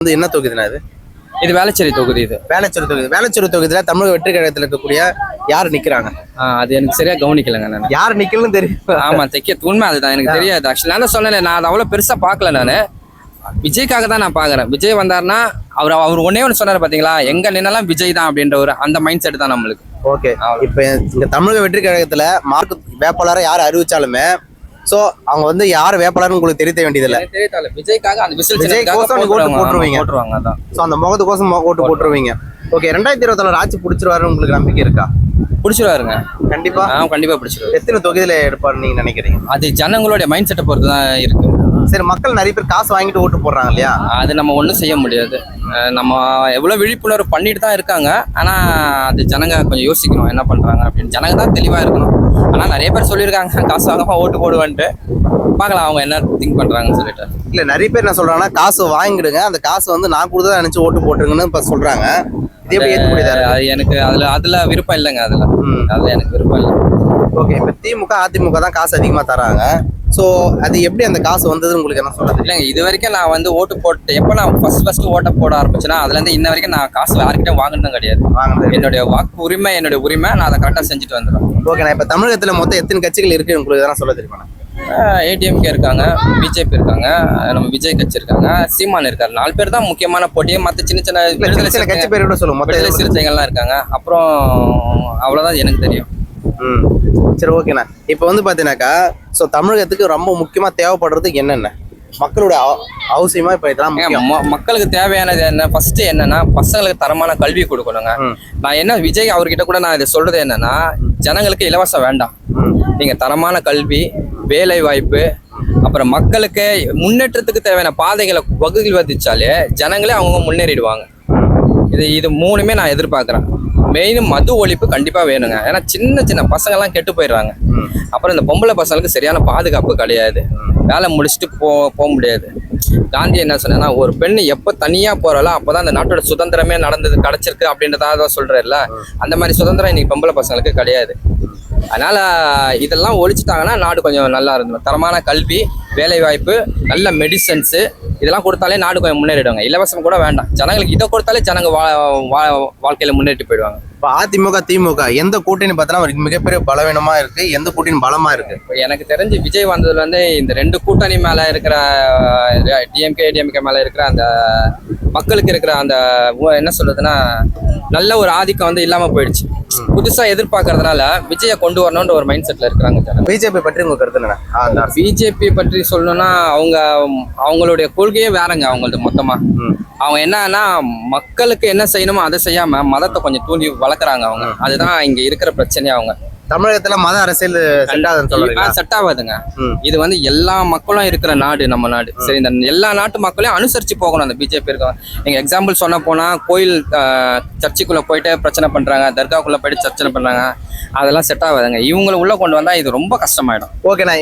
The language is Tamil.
வந்து என்ன தொகுதினா இது? இது வேளச்சேரி தொகுதி. இது வேளச்சேரி தொகுதி. வேளச்சேரி தொகுதியில தமிழக வெற்றி கழகத்தில் இருக்கக்கூடிய யார் நிக்கிறாங்க? அது எனக்கு சரியா கவனிக்கலங்க. நான் யார் நிக்கலன்னு தெரியும். ஆமா, உண்மை அதுதான், எனக்கு தெரியாது. ஆக்சுவலி நான் சொன்னேன், நான் அதை அவ்வளவு பெருசா பார்க்கல. நான் விஜய்க்காக தான் நான் பாக்குறேன். விஜய் வந்தாருன்னா அவர் ஒன்னே ஒன்று சொன்னாரு பாத்தீங்களா, எங்க நின்னாலும் விஜய் தான் அப்படின்ற ஒரு அந்த மைண்ட் செட் தான் நம்மளுக்கு. ஓகே, இப்ப இந்த தமிழக வெற்றி கழகத்துல மார்க் வேட்பாளரை யார் அறிவிச்சாலுமே சோ அவங்க வந்து யார் வேட்பாளர்னு உங்களுக்கு தெரிய வேண்டியதில்லை. தெரியல, விஜய்க்காக அந்த விஜய் கோசம் ஓட்டு போட்டுருவீங்க. அதான் சோ அந்த முகத்துக்கோசம் ஓட்டு போட்டுருவீங்க. ஓகே, 2024 ஆட்சி பிடிச்சிருவாருன்னு உங்களுக்கு நம்பிக்கை இருக்கா? பிடிச்சிருவாருங்க, கண்டிப்பா. கண்டிப்பா பிடிச்சிருவாரு. எத்தனை தொகுதியில எடுப்பாரு நீங்க நினைக்கிறீங்க? அது ஜனங்களுடைய மைண்ட் செட்டை பொறுத்து தான் இருக்கு. சரி, மக்கள் நிறைய பேர் காசு வாங்கிட்டு ஓட்டு போடுறாங்க இல்லையா? அது நம்ம ஒன்றும் செய்ய முடியாது. நம்ம எவ்வளோ விழிப்புணர்வு பண்ணிட்டு தான் இருக்காங்க. ஆனால் அது ஜனங்க கொஞ்சம் யோசிக்கணும் என்ன பண்ணுறாங்க அப்படின்னு. ஜனங்க தான் தெளிவாக இருக்கணும். ஆனால் நிறைய பேர் சொல்லியிருக்காங்க காசு வாங்காம ஓட்டு போடுவேன்ட்டு. பார்க்கலாம் அவங்க என்ன திங்க் பண்ணுறாங்கன்னு சொல்லிட்டு. இல்லை, நிறைய பேர் என்ன சொல்கிறாங்கன்னா காசு வாங்கிடுங்க, அந்த காசு வந்து நான் கொடுத்தா நினச்சி ஓட்டு போட்டுருங்கன்னு இப்போ சொல்கிறாங்க. இது எப்படி ஏற்க முடியாது? எனக்கு அதில் விருப்பம் இல்லைங்க. அதில் எனக்கு விருப்பம் இல்லை. ஓகே, இப்போ திமுக அதிமுக தான் காசு அதிகமாக தராங்க. ஸோ அது எப்படி அந்த காசு வந்ததுன்னு உங்களுக்கு என்ன சொல்றது? இல்லைங்க, இது வரைக்கும் நான் வந்து ஓட்டு போட்டு எப்போ நான் ஃபர்ஸ்ட் ஓட்டை போட ஆரம்பிச்சேன்னா அதுலேருந்து இன்ன வரைக்கும் நான் காசு யாருக்கிட்ட வாங்கினதும் கிடையாது. என்னுடைய வாக்கு உரிமை, என்னுடைய உரிமை, நான் அதை கரெக்டாக செஞ்சுட்டு வந்துடுவேன். ஓகே, நான் இப்போ தமிழகத்தில் மொத்தம் எத்தனை கட்சிகள் இருக்கு உங்களுக்கு எதனா சொல்ல தெரியுமா? ஏடிஎம்கே இருக்காங்க, பிஜேபி இருக்காங்க, நம்ம விஜய் கட்சி இருக்காங்க, சீமான் இருக்காரு. 4 பேர் தான் முக்கியமான போட்டியே. மற்ற சின்ன சின்ன கட்சி பேர் கூட சொல்லுங்க. விடுதலை சிறுத்தைகள்லாம் இருக்காங்க. அப்புறம் அவ்வளோதான் எனக்கு தெரியும். சரி, ஓகேண்ணா. இப்போ வந்து பார்த்தீங்கன்னாக்கா ஸோ தமிழகத்துக்கு ரொம்ப முக்கியமாக தேவைப்படுறது என்னென்ன மக்களோட அவசியமா இப்போ இதெல்லாம் மக்களுக்கு தேவையானது என்ன? ஃபர்ஸ்ட் என்னன்னா பசங்களுக்கு தரமான கல்வி கொடுக்கணுங்க. நான் என்ன விஜய் அவர்கிட்ட கூட நான் இதை சொல்றது என்னன்னா, ஜனங்களுக்கு இலவசம் வேண்டாம், நீங்க தரமான கல்வி, வேலை வாய்ப்பு, அப்புறம் மக்களுக்கு முன்னேற்றத்துக்கு தேவையான பாதைகளை வகுதிச்சாலே ஜனங்களே அவங்க முன்னேறிடுவாங்க. இது 3மே நான் எதிர்பார்க்குறேன். மெயின் மது ஒழிப்பு கண்டிப்பாக வேணுங்க. ஏன்னா சின்ன சின்ன பசங்கள்லாம் கெட்டு போயிடுறாங்க. அப்புறம் இந்த பொம்பளை பசங்களுக்கு சரியான பாதுகாப்பு கிடையாது. வேலை முடிச்சுட்டு போக முடியாது. காந்தி என்ன சொன்னா, ஒரு பெண் எப்போ தனியாக போகிறாலோ அப்போ தான் அந்த நாட்டோட சுதந்திரமே கிடச்சிருக்கு அப்படின்றதாக சொல்கிறாருல. அந்த மாதிரி சுதந்திரம் இன்னைக்கு பொம்பளை பசங்களுக்கு கிடையாது. அதனால இதெல்லாம் ஒழிச்சிட்டாங்கன்னா நாடு கொஞ்சம் நல்லா இருந்தோம். தரமான கல்வி, வேலை வாய்ப்பு, நல்ல மெடிசன்ஸு இதெல்லாம் கொடுத்தாலே நாடு கொஞ்சம் முன்னேறிடுவாங்க. இலவசம் கூட வேண்டாம், ஜனங்களுக்கு இதை கொடுத்தாலே ஜனங்க வாழ்க்கையில முன்னேறி போயிடுவாங்க. இப்போ அதிமுக திமுக எந்த கூட்டணி பார்த்தோன்னா மிகப்பெரிய பலவீனமா இருக்கு, எந்த கூட்டணி பலமா இருக்கு? இப்போ எனக்கு தெரிஞ்சு விஜய் வந்ததுல வந்து இந்த 2 கூட்டணி மேல இருக்கிற டிஎம்கே ஏடிஎம்கே மேல இருக்கிற அந்த மக்களுக்கு இருக்கிற அந்த என்ன சொல்றதுன்னா நல்ல ஒரு ஆதிக்கம் வந்து இல்லாம போயிடுச்சு. புதுசா எதிர்பார்க்கறதுனால விஜயை கொண்டு வரணும்ன்ற ஒரு மைண்ட் செட்ல இருக்கிறாங்க. பிஜேபி பற்றி உங்க கருத்து என்ன? பிஜேபி பற்றி சொல்லணும்னா அவங்களுடைய கொள்கையே வேறங்க. அவங்களது மொத்தமா அவங்க என்னன்னா மக்களுக்கு என்ன செய்யணுமோ அதை செய்யாம மதத்தை கொஞ்சம் தூண்டி வளர்க்குறாங்க அவங்க. அதுதான் இங்க இருக்கிற பிரச்சனையே. அவங்க தமிழகத்துல மத அரசியல் செட் ஆகாதுங்க. இது வந்து எல்லா மக்களும் இருக்கிற நாடு, நம்ம நாடு. சரி, இந்த எல்லா நாட்டு மக்களையும் அனுசரிச்சு போகணும். அந்த பிஜேபி இருக்க நீங்க எக்ஸாம்பிள் சொன்ன போனா கோயில் சர்ச்சுக்குள்ள போயிட்டு பிரச்சனை பண்றாங்க, தர்காக்குள்ள போயிட்டு பிரச்சனை பண்றாங்க. அதெல்லாம் செட் ஆகாதுங்க. இவங்களை உள்ள கொண்டு வந்தா இது ரொம்ப கஷ்டமாயிடும். ஓகே, நான்